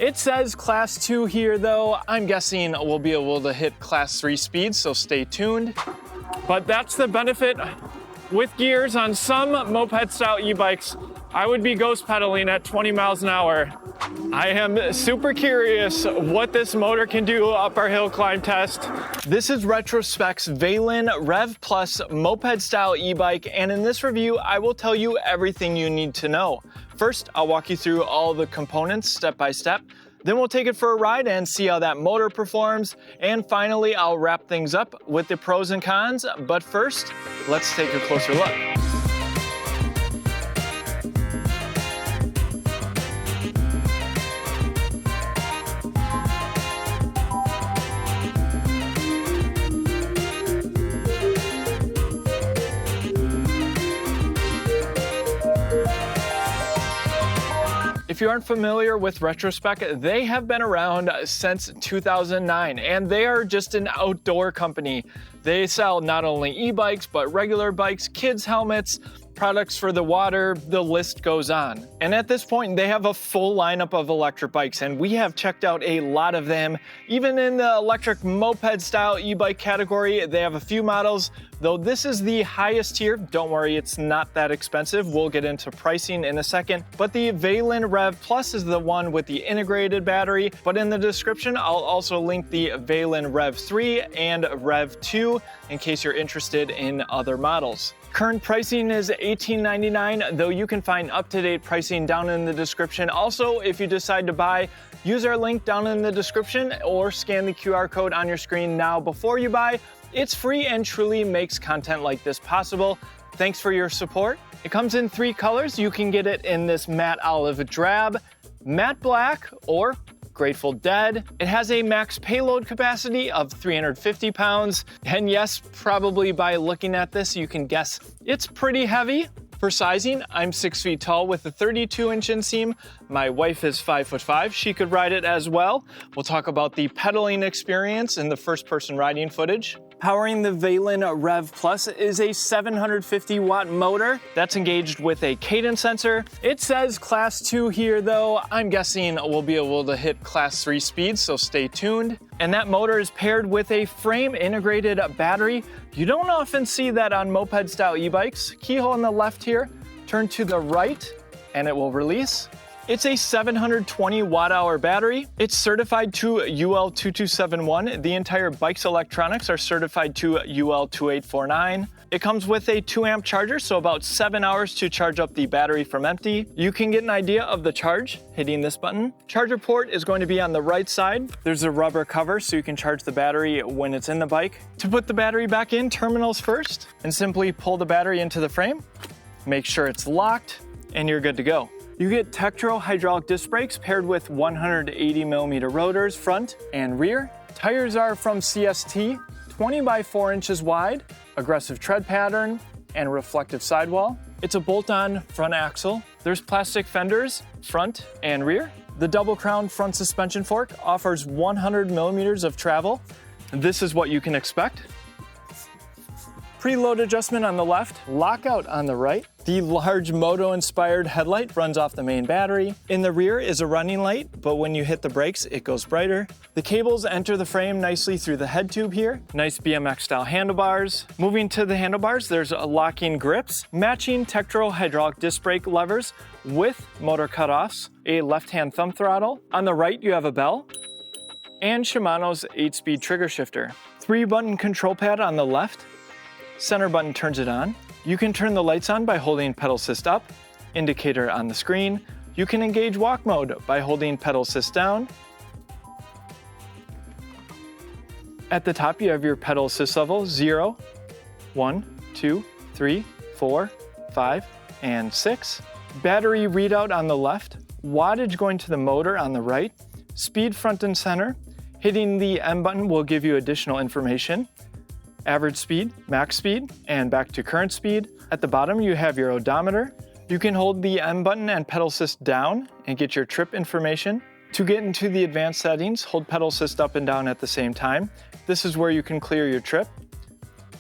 It says Class 2 here though. I'm guessing we'll be able to hit Class 3 speeds, so stay tuned. But that's the benefit with gears on some moped style e-bikes. I would be ghost pedaling at 20 miles an hour. I am super curious what this motor can do up our hill climb test. This is Retrospec's Valen Rev Plus moped style e-bike, and in this review, I will tell you everything you need to know. First, I'll walk you through all the components step by step. Then we'll take it for a ride and see how that motor performs. And finally, I'll wrap things up with the pros and cons. But first, let's take a closer look. If you aren't familiar with Retrospec, they have been around since 2009, and they are just an outdoor company. They sell not only e-bikes, but regular bikes, kids' helmets, products for the water, the list goes on. And at this point, they have a full lineup of electric bikes, and we have checked out a lot of them. Even in the electric moped style e-bike category, they have a few models, though this is the highest tier. Don't worry, it's not that expensive. We'll get into pricing in a second. But the Valen Rev Plus is the one with the integrated battery, but in the description, I'll also link the Valen Rev 3 and Rev 2 in case you're interested in other models. Current pricing is $18.99, though you can find up-to-date pricing down in the description. Also, if you decide to buy, use our link down in the description or scan the QR code on your screen now before you buy. It's free and truly makes content like this possible. Thanks for your support. It comes in 3 colors. You can get it in this matte olive drab, matte black, or Grateful Dead. It has a max payload capacity of 350 pounds. And yes, probably by looking at this, you can guess it's pretty heavy. For sizing, I'm 6 feet tall with a 32-inch inseam. My wife is 5'5". She could ride it as well. We'll talk about the pedaling experience and the first-person riding footage. Powering the Valen Rev Plus is a 750 watt motor that's engaged with a cadence sensor. It says Class 2 here though. I'm guessing we'll be able to hit Class 3 speeds, so stay tuned. And that motor is paired with a frame integrated battery. You don't often see that on moped style e-bikes. Keyhole on the left here, turn to the right and it will release. It's a 720 watt-hour battery. It's certified to UL 2271. The entire bike's electronics are certified to UL 2849. It comes with a 2-amp charger, so about 7 hours to charge up the battery from empty. You can get an idea of the charge hitting this button. Charger port is going to be on the right side. There's a rubber cover so you can charge the battery when it's in the bike. To put the battery back in, terminals first, and simply pull the battery into the frame. Make sure it's locked, and you're good to go. You get Tektro hydraulic disc brakes paired with 180mm rotors front and rear. Tires are from CST, 20 by 4 inches wide, aggressive tread pattern, and reflective sidewall. It's a bolt-on front axle. There's plastic fenders, front and rear. The double crown front suspension fork offers 100mm of travel. This is what you can expect. Preload adjustment on the left, lockout on the right. The large moto-inspired headlight runs off the main battery. In the rear is a running light, but when you hit the brakes, it goes brighter. The cables enter the frame nicely through the head tube here. Nice BMX-style handlebars. Moving to the handlebars, there's locking grips, matching Tektro hydraulic disc brake levers with motor cutoffs, a left-hand thumb throttle. On the right, you have a bell, and Shimano's 8-speed trigger shifter. 3-button control pad on the left. Center button turns it on. You can turn the lights on by holding pedal assist up, indicator on the screen. You can engage walk mode by holding pedal assist down. At the top, you have your pedal assist level 0, 1, 2, 3, 4, 5, and 6. Battery readout on the left. Wattage going to the motor on the right. Speed front and center. Hitting the M button will give you additional information. Average speed, max speed, and back to current speed. At the bottom, you have your odometer. You can hold the M button and pedal assist down and get your trip information. To get into the advanced settings, hold pedal assist up and down at the same time. This is where you can clear your trip.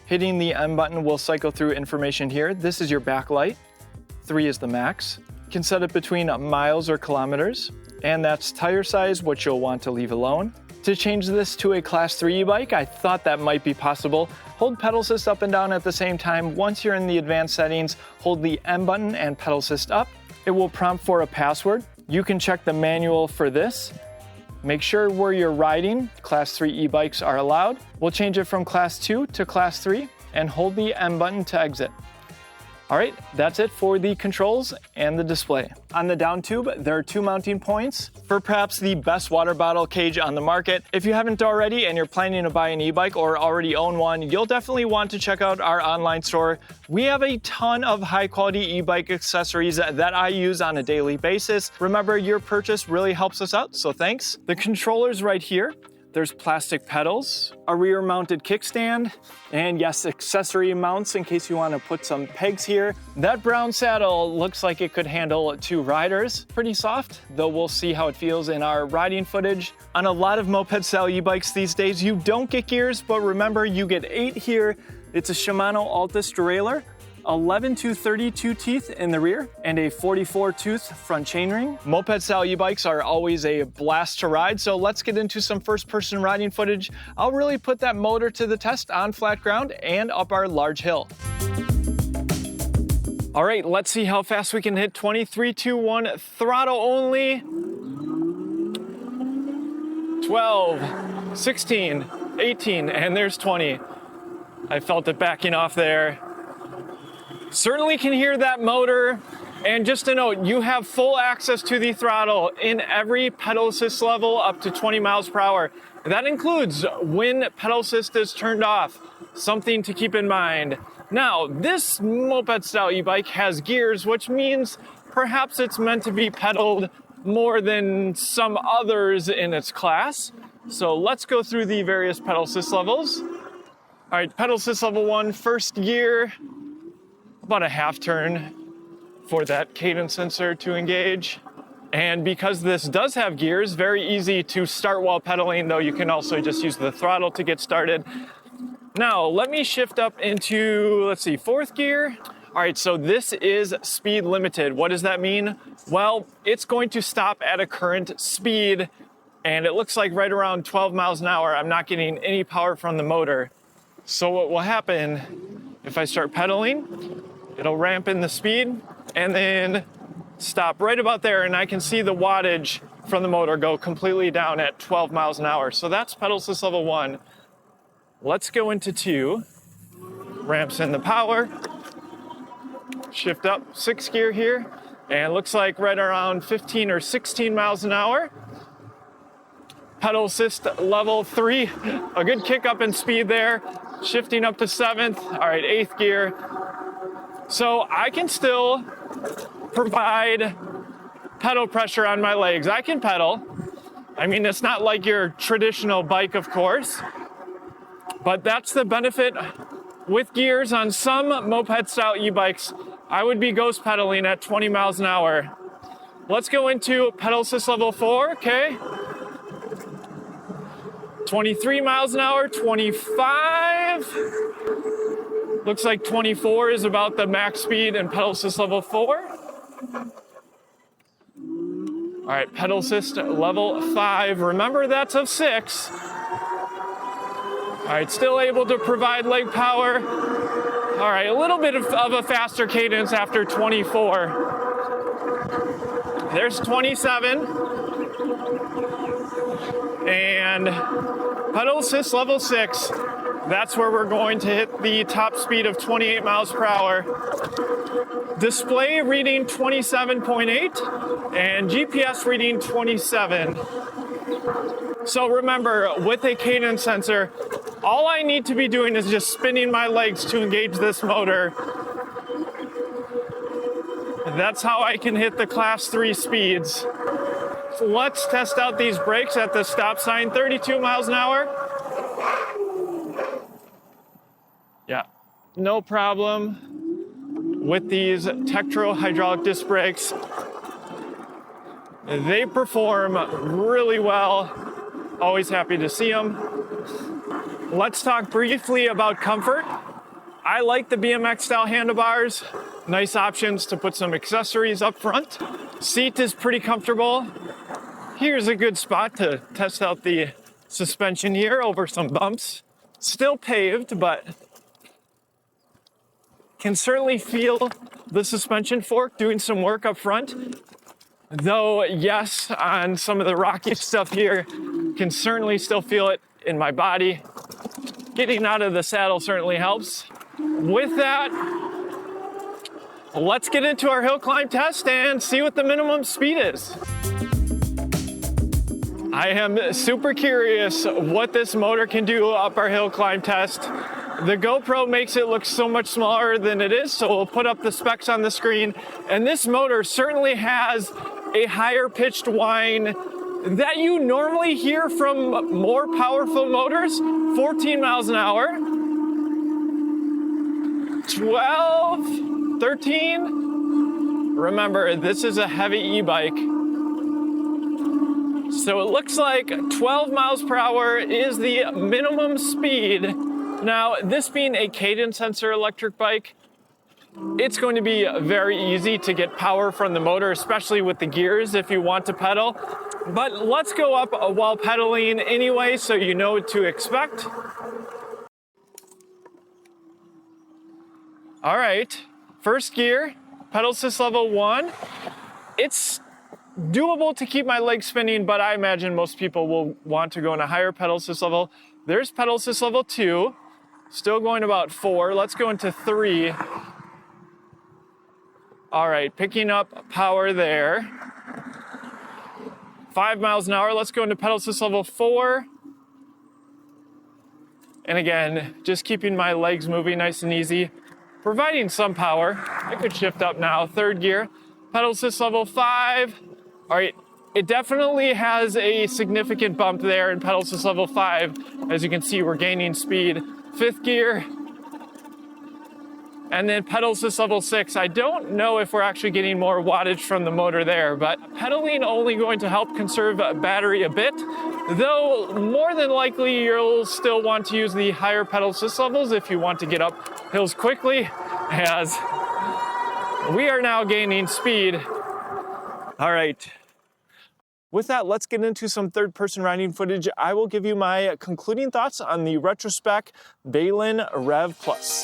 Hitting the M button will cycle through information here. This is your backlight. 3 is the max. You can set it between miles or kilometers. and that's tire size, which you'll want to leave alone. To change this to a Class 3 e-bike, I thought that might be possible. Hold pedal assist up and down at the same time. Once you're in the advanced settings, hold the M button and pedal assist up. It will prompt for a password. You can check the manual for this. Make sure where you're riding, Class 3 e-bikes are allowed. We'll change it from Class 2 to Class 3 and hold the M button to exit. All right, that's it for the controls and the display. On the down tube, there are 2 mounting points for perhaps the best water bottle cage on the market. If you haven't already and you're planning to buy an e-bike or already own one, you'll definitely want to check out our online store. We have a ton of high quality e-bike accessories that I use on a daily basis. Remember, your purchase really helps us out, so thanks. The controller's right here. There's plastic pedals, a rear mounted kickstand, and yes, accessory mounts in case you want to put some pegs here. That brown saddle looks like it could handle 2 riders. Pretty soft, though we'll see how it feels in our riding footage. On a lot of moped style e-bikes these days, you don't get gears, but remember, you get 8 here. It's a Shimano Altus derailleur, 11 to 32 teeth in the rear, and a 44 tooth front chainring. Moped style e-bikes are always a blast to ride, so let's get into some first person riding footage. I'll really put that motor to the test on flat ground and up our large hill. All right, let's see how fast we can hit 23, 2, 1, throttle only. 12, 16, 18, and there's 20. I felt it backing off there. Certainly can hear that motor. And just a note, you have full access to the throttle in every pedal assist level up to 20 miles per hour. That includes when pedal assist is turned off, something to keep in mind. Now, this moped style e-bike has gears, which means perhaps it's meant to be pedaled more than some others in its class. So let's go through the various pedal assist levels. All right, pedal assist level 1, first gear. About a half turn for that cadence sensor to engage. And because this does have gears, very easy to start while pedaling, though you can also just use the throttle to get started. Now, let me shift up into, let's see, 4th gear. All right, so this is speed limited. What does that mean? Well, it's going to stop at a current speed, and it looks like right around 12 miles an hour. I'm not getting any power from the motor. So what will happen if I start pedaling? It'll ramp in the speed and then stop right about there, and I can see the wattage from the motor go completely down at 12 miles an hour. So that's pedal assist level 1. Let's go into 2. Ramps in the power. Shift up 6th gear here, and looks like right around 15 or 16 miles an hour. Pedal assist level 3, a good kick up in speed there. Shifting up to 7th. All right, 8th gear. So I can still provide pedal pressure on my legs. I can pedal. I mean, it's not like your traditional bike, of course, but that's the benefit with gears. On some moped style e-bikes, I would be ghost pedaling at 20 miles an hour. Let's go into pedal assist level 4, okay? 23 miles an hour, 25. Looks like 24 is about the max speed in pedal assist level 4. All right, pedal assist level 5. Remember, that's of 6. All right, still able to provide leg power. All right, a little bit of a faster cadence after 24. There's 27. And pedal assist level 6. That's where we're going to hit the top speed of 28 miles per hour. Display reading 27.8 and GPS reading 27. So remember, with a cadence sensor, all I need to be doing is just spinning my legs to engage this motor. That's how I can hit the Class 3 speeds. So let's test out these brakes at the stop sign, 32 miles an hour. Yeah, no problem with these Tektro hydraulic disc brakes. They perform really well. Always happy to see them. Let's talk briefly about comfort. I like the BMX style handlebars. Nice options to put some accessories up front. Seat is pretty comfortable. Here's a good spot to test out the suspension here over some bumps. Still paved, but can certainly feel the suspension fork doing some work up front. Though, yes, on some of the rocky stuff here, can certainly still feel it in my body. Getting out of the saddle certainly helps. With that, let's get into our hill climb test and see what the minimum speed is. I am super curious what this motor can do up our hill climb test. The GoPro makes it look so much smaller than it is, so we'll put up the specs on the screen. And this motor certainly has a higher pitched whine that you normally hear from more powerful motors. 14 miles an hour, 12, 13. Remember, this is a heavy e-bike. So it looks like 12 miles per hour is the minimum speed. Now, this being a cadence sensor electric bike, it's going to be very easy to get power from the motor, especially with the gears if you want to pedal. But let's go up while pedaling anyway, so you know what to expect. All right, first gear, pedal assist level 1. It's doable to keep my legs spinning, but I imagine most people will want to go in a higher pedal assist level. There's pedal assist level 2, still going about 4. Let's go into 3. All right, picking up power there. 5 miles an hour. Let's go into pedal assist level 4. And again, just keeping my legs moving nice and easy, providing some power. I could shift up now. Third gear, pedal assist level 5. All right, it definitely has a significant bump there in pedal assist level 5. As you can see, we're gaining speed. Fifth gear, and then pedal assist level 6. I don't know if we're actually getting more wattage from the motor there, but pedaling only going to help conserve battery a bit, though more than likely you'll still want to use the higher pedal assist levels if you want to get up hills quickly, as we are now gaining speed. All right. With that, let's get into some third-person riding footage. I will give you my concluding thoughts on the Retrospec Valen Rev Plus.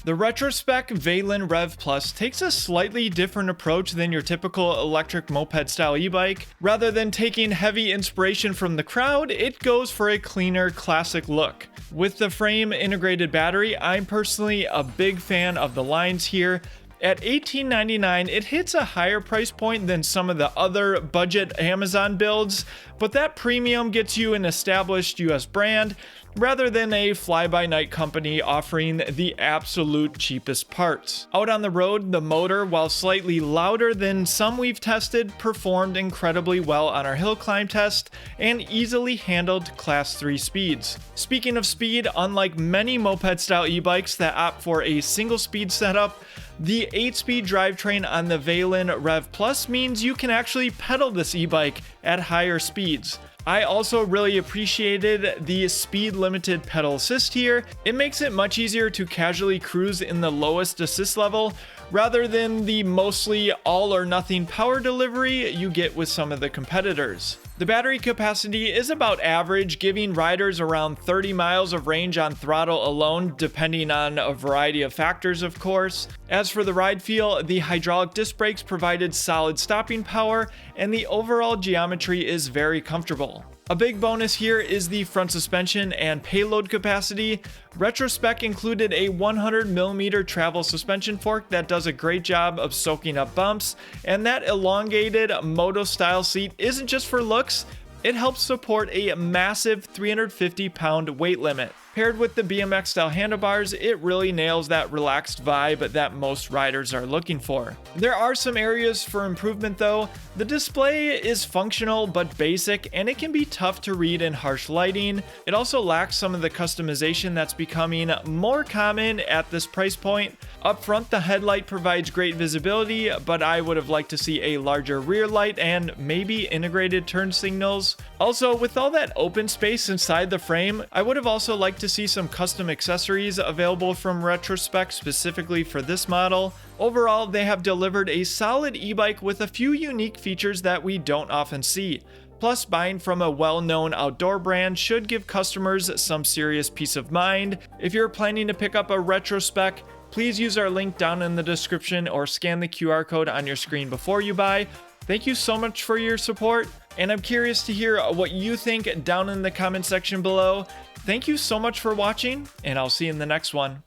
The Retrospec Valen Rev Plus takes a slightly different approach than your typical electric moped-style e-bike. Rather than taking heavy inspiration from the crowd, it goes for a cleaner, classic look. With the frame integrated battery, I'm personally a big fan of the lines here. At $18.99, it hits a higher price point than some of the other budget Amazon builds, but that premium gets you an established US brand rather than a fly-by-night company offering the absolute cheapest parts. Out on the road, the motor, while slightly louder than some we've tested, performed incredibly well on our hill climb test and easily handled Class 3 speeds. Speaking of speed, unlike many moped-style e-bikes that opt for a single-speed setup, the 8-speed drivetrain on the Valen Rev Plus means you can actually pedal this e-bike at higher speeds. I also really appreciated the speed limited pedal assist here. It makes it much easier to casually cruise in the lowest assist level rather than the mostly all or nothing power delivery you get with some of the competitors. The battery capacity is about average, giving riders around 30 miles of range on throttle alone, depending on a variety of factors, of course. As for the ride feel, the hydraulic disc brakes provided solid stopping power, and the overall geometry is very comfortable. A big bonus here is the front suspension and payload capacity. Retrospec included a 100mm travel suspension fork that does a great job of soaking up bumps, and that elongated moto-style seat isn't just for looks, it helps support a massive 350-pound weight limit. Paired with the BMX-style handlebars, it really nails that relaxed vibe that most riders are looking for. There are some areas for improvement though. The display is functional but basic, and it can be tough to read in harsh lighting. It also lacks some of the customization that's becoming more common at this price point. Up front, the headlight provides great visibility, but I would have liked to see a larger rear light and maybe integrated turn signals. Also, with all that open space inside the frame, I would have also liked to see some custom accessories available from Retrospec specifically for this model. Overall, they have delivered a solid e-bike with a few unique features that we don't often see. Plus, buying from a well-known outdoor brand should give customers some serious peace of mind. If you're planning to pick up a Retrospec, please use our link down in the description or scan the QR code on your screen before you buy. Thank you so much for your support, and I'm curious to hear what you think down in the comment section below. Thank you so much for watching, and I'll see you in the next one.